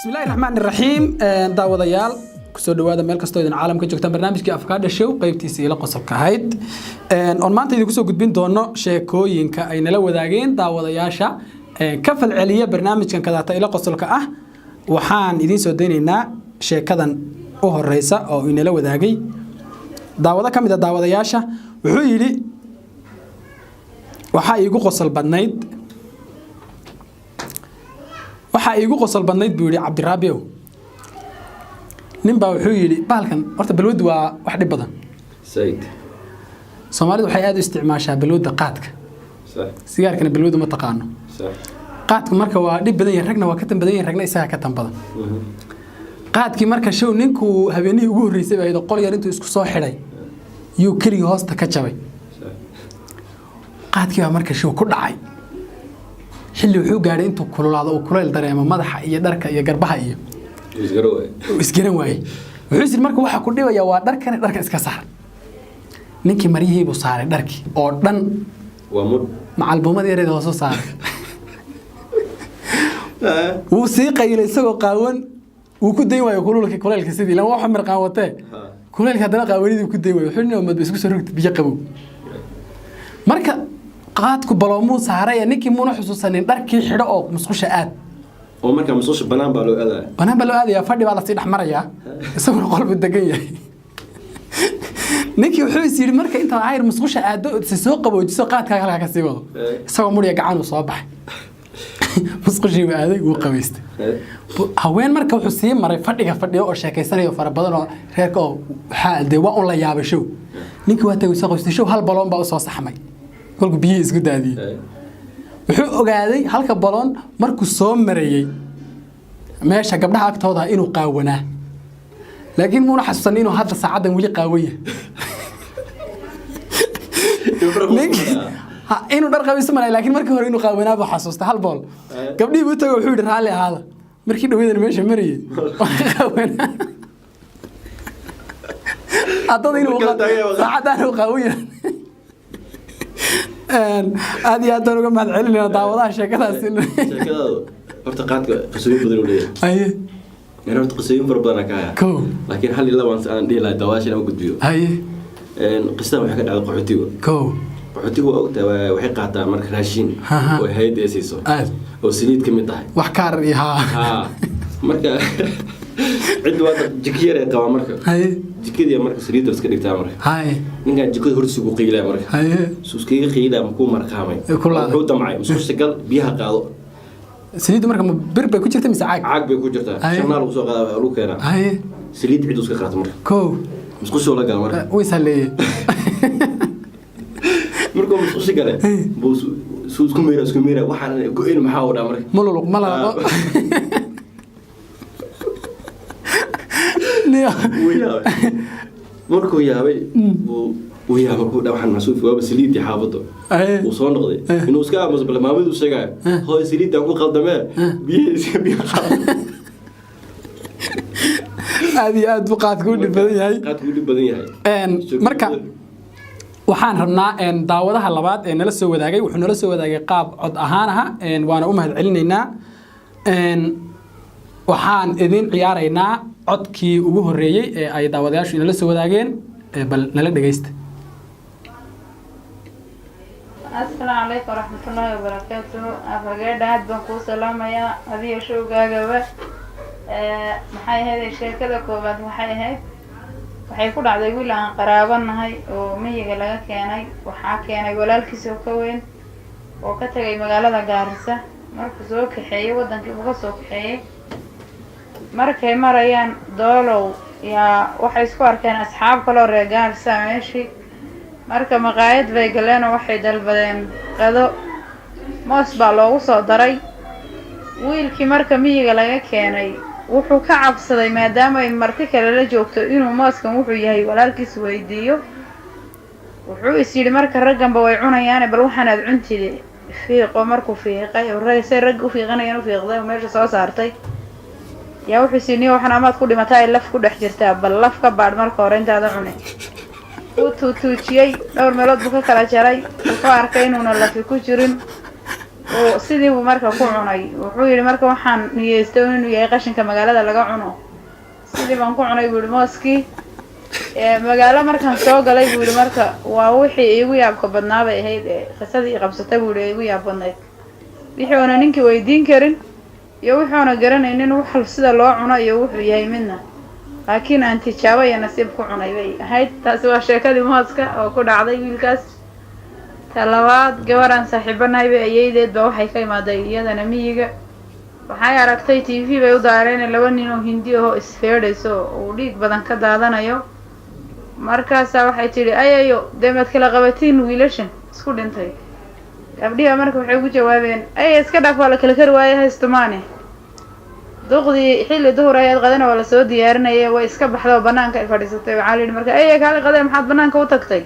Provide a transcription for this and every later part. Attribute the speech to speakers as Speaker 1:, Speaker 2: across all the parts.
Speaker 1: بسم الله الرحمن الرحيم داوديال kusoo dhawaada meel kastoo idin caalamka joogtaan barnaamijkii Afkaadha Show qaybtiisa ila qosolka ahayd on maanta idin kusoo gudbin doono sheekooyinka ay nala wadaageen daawadayaasha ka falceliya barnaamijkan kadaata ila qosolka ah waxaan idin soo deenaynaa sheekadan u horeysa oo inala wadaagay daawada kamid ah daawadayaasha wuxuu yiri waxa iigu qosol badnayd buu yiri Cabdiraabiyow ninba wuxuu yiri baalkan horta balwadu waa wax dhib badan
Speaker 2: sayd
Speaker 1: Soomaalidu waxay aad u isticmaashaa balwada qaadka
Speaker 2: sax
Speaker 1: sigaarkana balwadu ma taqaano
Speaker 2: sax
Speaker 1: qaadku marka waa dhib badan yahay ragna waa ka tan badan yahay ragna isaga ka tan badan qaadkii marka show ninku habeenii ugu horeysay baa qol yar intuu isku soo xidhay yuu kaliya hoosta ka jabay qaadkii baa marka show ku dhacay xilli wuxuu gaaray intuu kululaado oo kuleel dareemo madaxa iyo dharka iyo garbaha iyo isgaran waay wuxuu marka waxa ku dhibaya waa dharka iska saar ninkii mariyay buu saaray dharkii oo dhan
Speaker 2: waa mud
Speaker 1: macalbumada yareed oo soo saaray wuu sii qaylay isagoo qaawan wuu ku dayn waayo kuleelka sidii lama waxa mirqaan watee kuleelka hadana qaawanidii ku dayn waayo xilna mad isku soo rogtay biyo qabow marka qaadku baloomu saaray ninkii muuna xusuusanin dharkii xidho oo musqusha aad
Speaker 2: oo marka musqusha banaan baa loo aadayaa
Speaker 1: fadhi baa la sii dhaxmaraya isagoo qolbu degan yahay ninkii wuxuu is yiri marka inta ayr musqusha aado si soo qaboojiso qaadka halka ka sii wado isagoo muriya gacan u soo baxay musqushii waa adag uu qabeystay haween marka wuxuu sii maray fadhiyo oo sheekaysanayo fara badan oo reerka oo waxa waa un la yaabay show ninkii waa tagay soo qoystay show hal baloon baa u soo saxmay kolku biyo isku daadiyay wuxuu ogaaday halka baloon markuu soo marayay meesha gabdhaha agtooda inuu qaawanaa laakiin muuna xasuusan inuu hadda saacadan wali qaawaya inuu dhar qabiis ma laakiin markii hore inuu qaawanaa buu xasuustay hal bool gabdhii buu tagay wuxuu yiri raali ahaada markii dhaweedan meesha marayay qaawanaa adoo inuu saacadan uu qaawaya aad iyo aad uga mahad celinayna daawadaha sheekadaas
Speaker 2: horta qaadka qasooyin badan u leeyahay horta qasooyin fara badan ka haya laakiin hal ila waan aan dhihi lahaa daawasha ma gudbiyo qisada waxa ka dhacday qaxootiga waxay qaataa marka raashin oo hay'ad ay siiso oo saliid ka mid tahay
Speaker 1: wax kaar iyo
Speaker 2: marka cid wada jikiyar ay qaba marka jikadii marka saliid iska dhigtaa marka ninka jikada horsigu qiilay marka suuskiga qiilay ma ku marqaamay wuxuu damcay musuqgal biyaha qaado saliid marka bir bay ku jirtay mise caag bay ku jirtaa shanaal ugu soo qaada lagu keenaa saliid cid iska qaato marka musqusho la gal marka
Speaker 1: way saleeyay
Speaker 2: marka musqusho gale buu suusku meera waxaan go'in maxaa u dhaa marka
Speaker 1: malalo
Speaker 2: markuu yaabay uu yaabo ku dhawaxan masuuf waa saliid xaafado uu soo noqday inuu iska aamuso bal maamadu sheegay hooy saliid ku qaldamee biyo aad buu qaadku u dhib badan yahay marka waxaan rabnaa daawadaha labaad ee nala soo wadaagay wuxuu nala soo wadaagay qaab cod ahaan ah waana u mahad celinaynaa waxaan idin ciyaaraynaa codkii ugu horeeyay ee ay daawadayaashu inala soo wadaageen bal nala dhageysta
Speaker 3: السلام عليكم ورحمة الله وبركاته أفقد عاد بنكو سلامة يا هذه شو قاقبة محاي هذه الشركة كوبات محاي هاي waxay ku dhacday wiil aan qaraabanahay oo miyiga laga keenay waxa keenay walaalkiis oo ka weyn oo ka tagay magaalada Gaarisa markuu soo kaxeeyay wadankii uu ka soo kaxeeyay markay marayaan doolow yaa waxay isku arkeen asxaab kale oo reer Gaarisa meeshii marka maqaayad bay galeen waxay dalbadeen qado moos baa loogu soo daray wiilkii marka miyiga laga keenay wuxuu ka cabsaday maadaama ay marti kale la joogto inuu mooskan wuxuu yahay walaalkiis weydiiyo wuxuu is yiri marka ragganba way cunayaan bal waxaan aad cuntide fiiqo markuu fiiqay oo rag u fiiqanayaan u fiiqday oo meesha soo saartay yaa wuxuu siiniyo waxaan amaad ku dhimatay laf ku dhex jirtaa bal laf ka baad marka hore intaada cunay uu tuujiyay dhowr meelood buu ka kala jaray wuxuu arkay inuuna lafi ku jirin sidii buu marka ku cunay wuxuu yidhi marka waxaan niyeystay inuu yahay qashinka magaalada laga cuno sidii baan ku cunay buu yidhi mooskii magaalo markaan soo galay buu yidhi marka waa wixii iigu yaabka badnaa bay ahayd qisadii qabsatay buu yidhi iigu yaab badnayd wixii oona ninkii weydiin karin iyo wixii oona garanaynin wax sida loo cuno iyo wuxuu yahay midna laakiin aan tijaabo iyo nasiib ku cunay bay ahayd taasi waa sheekadii mooska oo ku dhacday wiilkaas talabaad gabaraan saaxiibanahay bay ayeydeed baa waxay ka imaaday iyadana miyiga waxay aragtay TV bay u daareen laba nin oo hindi ah isfeedhayso oo dhiig badan ka daadanayo markaas waxay tiri ayayo deemad kala qabatiin wiilashan isku dhintay gabdhiga marka waxay ugu jawaabeen ay iska dhaaf wala kala kar waayay haystumaane duqdi xilli duhur ay qadana wala soo diyaarinayay way iska baxdo banaanka ay fadhiisatay waxa la yiri marka ay kala qaday maxaad banaanka u tagtay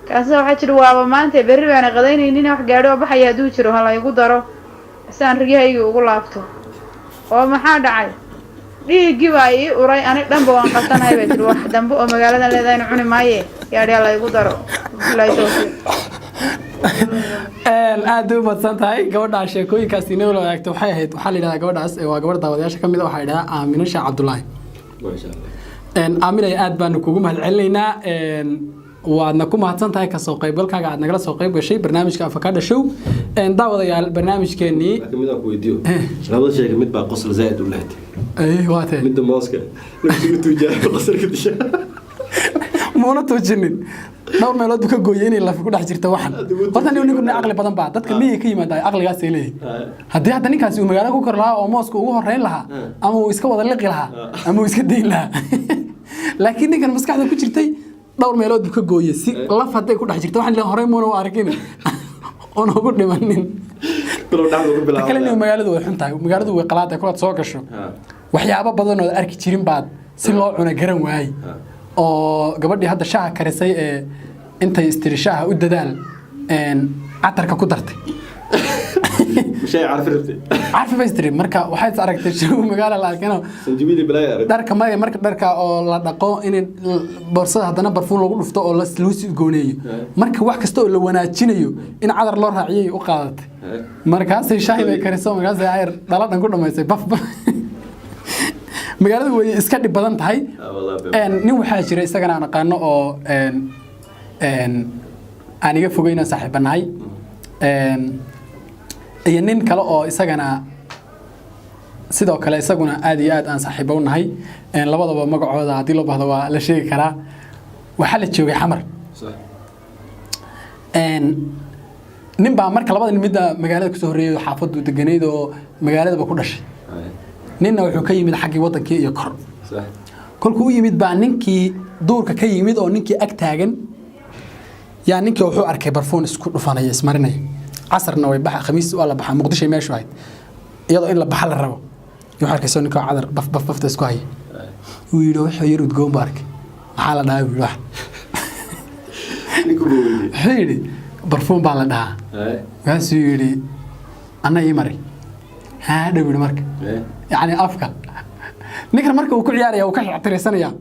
Speaker 3: kaasa waxay tiri waaba maanta berri baan qadaynaynin wax gaadho baxaya haduu jiro hala igu daro saan rigayga ugu laabto oo maxaa dhacay dhiigi way uray ani dhanba waan qatanahay bay tiri wax dambe oo magaalada leedahay inuu cuni maaye gaadhi hala igu daro
Speaker 1: aad u badsan tahay gabadha sheekooyinkaas inoo la wadaagto waxay ahayd waxa la yiraahdaa gabadhaas waa gabadh daawadayaasha kamid ah waxa la yiraahdaa Aamina Sheekh Cabdullaahi Aamina aad baan kugu mahadcelinaynaa waadna ku mahadsan tahay ka soo qaybgalkaaga aad nagala soo qayb gashay barnaamijka Avocado Show daawadayaal barnaamijkeeni
Speaker 2: kamid ah ku weydiyo labada shay kamid baa qosol zaid u leeyahay
Speaker 1: waatay
Speaker 2: mid mooska lagu tuujaa qosolka disha
Speaker 1: moona toojinin dhowr meelood ka gooyay inay laf ku dhex jirto waxan horta ninku aqli badan baa dadka miyi ka yimaada aqligaas ay leeyahay hadii hadda ninkaasi uu magaalada ku kor lahaa oo mooska ugu horeyn lahaa ama uu iska wada liqi lahaa ama uu iska deyn lahaa laakiin ninkan maskaxda ku jirtay dhowr meelood ka gooyay si laf haday ku dhex jirto waxan la horey moona arkin oo ugu dhimanin kale magaaladu way xun tahay magaaladu way qalaad kula soo gasho waxyaabo badan oo arki jirin baad si loo cuna garan waayay oo gabadhii hadda shaaha karisay ee intay istirishaha u dadaal catarka ku dartay
Speaker 2: shay
Speaker 1: عارفه بيستري marka waxaad aragtay shuu magaala la arkano
Speaker 2: sanjibili balay
Speaker 1: darka marka dharka oo la dhaqo in boorsada hadana barfuun lagu dhufto oo la sluusi gooneeyo marka wax kasta oo la wanaajinayo in cadar loo raaciyay u qaadatay markaas ay shaahi bay kariso markaas ay dhaladhan ku dhameysay baf magaaladu way iska dhib badan tahay nin waxa jira isagana aan aqaano oo aniga fogeyna saaxiibanahay iyo nin kale oo isagana sidoo kale isaguna aad iyo aad aan saaxiibo u nahay labadaba magacooda hadii loo baahdo waa la sheegi karaa waxa la joogay xamar nin baa marka labada nimida magaalada ku soo horeeyay xaafadu deganeed oo magaalada ba ku dhashay ninna wuxuu ka yimid xaqii wadankii iyo kor kolkuu yimid baa ninkii duurka ka yimid oo ninkii ag taagan yaa ninkii wuxuu arkay barfuun isku dhufanaya ismarinay عصرنا ويبحى خميس ولا بحى مقدشة ماشي واحد يلا إلا بحال الربو يحرك يسوي نكوا عذر بف بف بف تسكوي ويروح يرد جون بارك حالة ده واحد حيري برفون بالنا بس يري أنا يمري هذا بيقول مرك يعني أفكار نكر مرك وكل ياري وكل عطري يا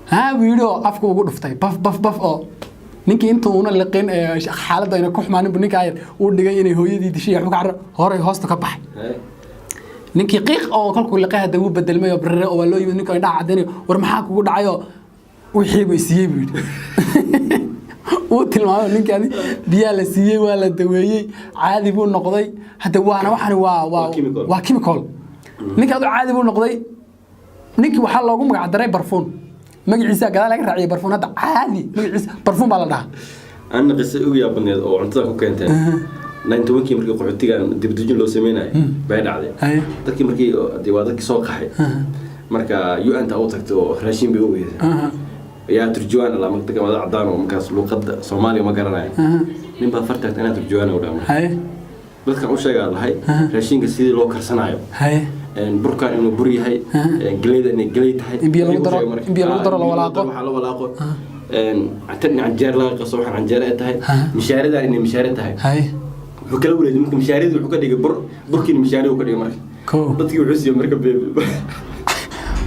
Speaker 1: ها بيقولوا أفكار وقول فتاي بف بف بف ninkii inta uu laqeen xaaladda ay ku xumaaneen ninka ay u dhigay inay hooyadii dishay wax ka hore hoosta ka baxay ninkii qiiq oo kalku laqay hada uu bedelmay barre oo loo yimid ninka dhac cadeynay war maxaa kugu dhacayo wixii bay siiyay buu uu tilmaamay ninkaadi biya la siiyay waa la daweeyay caadi buu noqday hada waana waxan waa chemical ninkaadu caadi buu noqday ninkii waxa loogu magac daray barfuun magaciisa gadaal laga raaciyay barfuun hada caadi magaciisa barfuun baa la dhahaa
Speaker 2: أنا قصة أوي أبني أو عنتها كوكنتين نانتو وكي مركي قحطي كان دبدوجين لو سميناي بعد عادي تركي مركي ديوادك سوق حي مركا يو أنت أوتكتو راشين بيوي يا ترجوان لا مكتك ما عدان ومكاس لقد صومالي وما قرناي من بفرتك أنا ترجوان ولا ما بس كان أوشة قال هاي راشين كسيدي لو كرسنايو بركان إنه بري هاي جليد إنه جليد هاي
Speaker 1: بيلو درا
Speaker 2: ولا لاقو عتني عن جار لا قصوح عن جارته هاي مشارده إني مشارده هاي وكل ولد ممكن مشارده وحكي بركين مشارده وكذا مرة بتجي وعسي مركب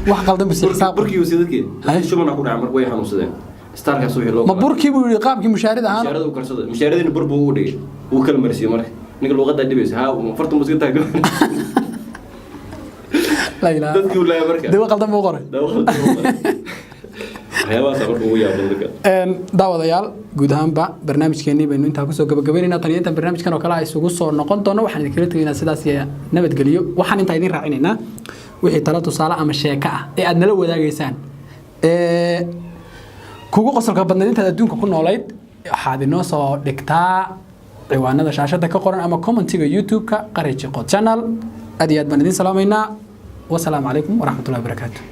Speaker 1: واحد قال بس حساب
Speaker 2: بركي وسيدك هاي شو ما نقول عمر ويا حنوسدين ستار كسوح لو
Speaker 1: ما بركي بيقول قابك مشارده
Speaker 2: مشارده وكرسده مشارده إنه بربو ودي وكل مرسي مرة ninka luqadda dhibaysa ha farta musiga taago
Speaker 1: la ilaa
Speaker 2: dadkii uu leeyahay marka
Speaker 1: dawa qaldan buu qoray
Speaker 2: waxyaabahaas marka ugu yaabo dadka
Speaker 1: daawadayaal guud ahaanba barnaamijkeennii baynu intaa kusoo gabagabaynaynaa tan iyo intaan barnaamijkan oo kale ay isugu soo noqon doono waxaan idinkala tegaynaa sidaas iyo nabadgelyo waxaan intaa idin raacinaynaa wixii talo tusaale ama sheeko ah ee aad nala wadaagaysaan kugu qosolka badnayd intaad adduunka ku noolayd waxaad inoo soo dhigtaa ciwaanada shaashada ka qoran ama commentiga youtube-ka Qari Jiqo channel aad iyo aad baan idin salaamaynaa wasalaamu calaykum waraxmatullahi wabarakaatuh